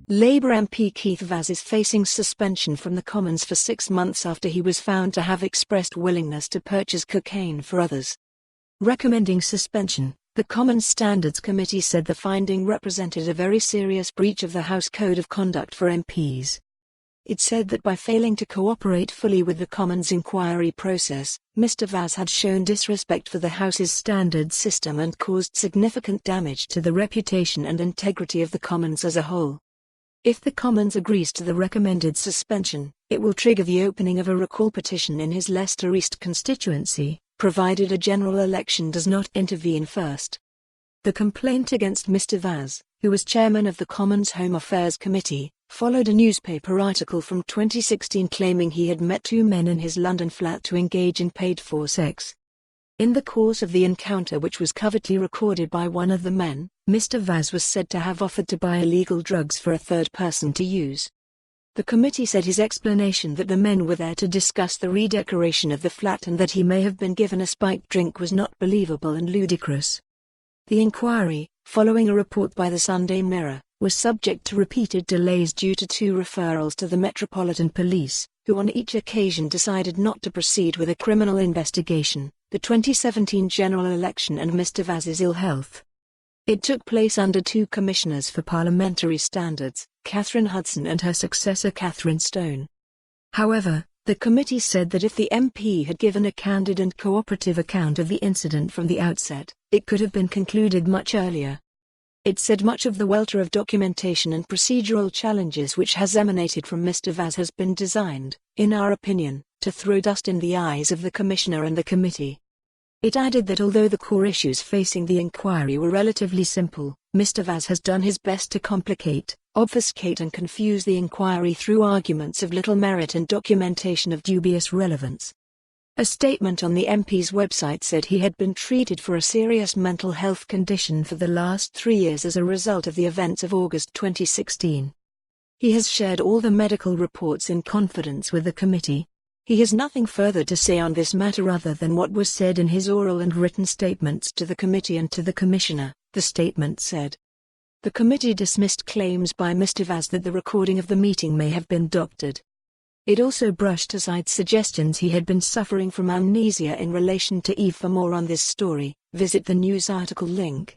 Labour MP Keith Vaz is facing suspension from the Commons for 6 months after he was found to have expressed willingness to purchase cocaine for others. Recommending suspension, the Commons Standards Committee said the finding represented a very serious breach of the House Code of Conduct for MPs. It said that by failing to cooperate fully with the Commons inquiry process, Mr Vaz had shown disrespect for the House's standards system and caused significant damage to the reputation and integrity of the Commons as a whole. If the Commons agrees to the recommended suspension, it will trigger the opening of a recall petition in his Leicester East constituency, provided a general election does not intervene first. The complaint against Mr Vaz, who was chairman of the Commons Home Affairs Committee, followed a newspaper article from 2016 claiming he had met 2 men in his London flat to engage in paid-for sex. In the course of the encounter, which was covertly recorded by one of the men, Mr Vaz was said to have offered to buy illegal drugs for a third person to use. The committee said his explanation that the men were there to discuss the redecoration of the flat and that he may have been given a spiked drink was not believable and ludicrous. The inquiry, following a report by the Sunday Mirror, was subject to repeated delays due to 2 referrals to the Metropolitan Police, who on each occasion decided not to proceed with a criminal investigation, the 2017 general election and Mr Vaz's ill health. It took place under 2 commissioners for parliamentary standards, Catherine Hudson and her successor Catherine Stone. However, the committee said that if the MP had given a candid and cooperative account of the incident from the outset, it could have been concluded much earlier. It said much of the welter of documentation and procedural challenges which has emanated from Mr Vaz has been designed, in our opinion, to throw dust in the eyes of the Commissioner and the committee. It added that although the core issues facing the inquiry were relatively simple, Mr Vaz has done his best to complicate, obfuscate and confuse the inquiry through arguments of little merit and documentation of dubious relevance. A statement on the MP's website said he had been treated for a serious mental health condition for the last 3 years as a result of the events of August 2016. He has shared all the medical reports in confidence with the committee. He has nothing further to say on this matter other than what was said in his oral and written statements to the committee and to the Commissioner, the statement said. The committee dismissed claims by Mr Vaz that the recording of the meeting may have been doctored. It also brushed aside suggestions he had been suffering from amnesia in relation to Eve. For more on this story, visit the news article link.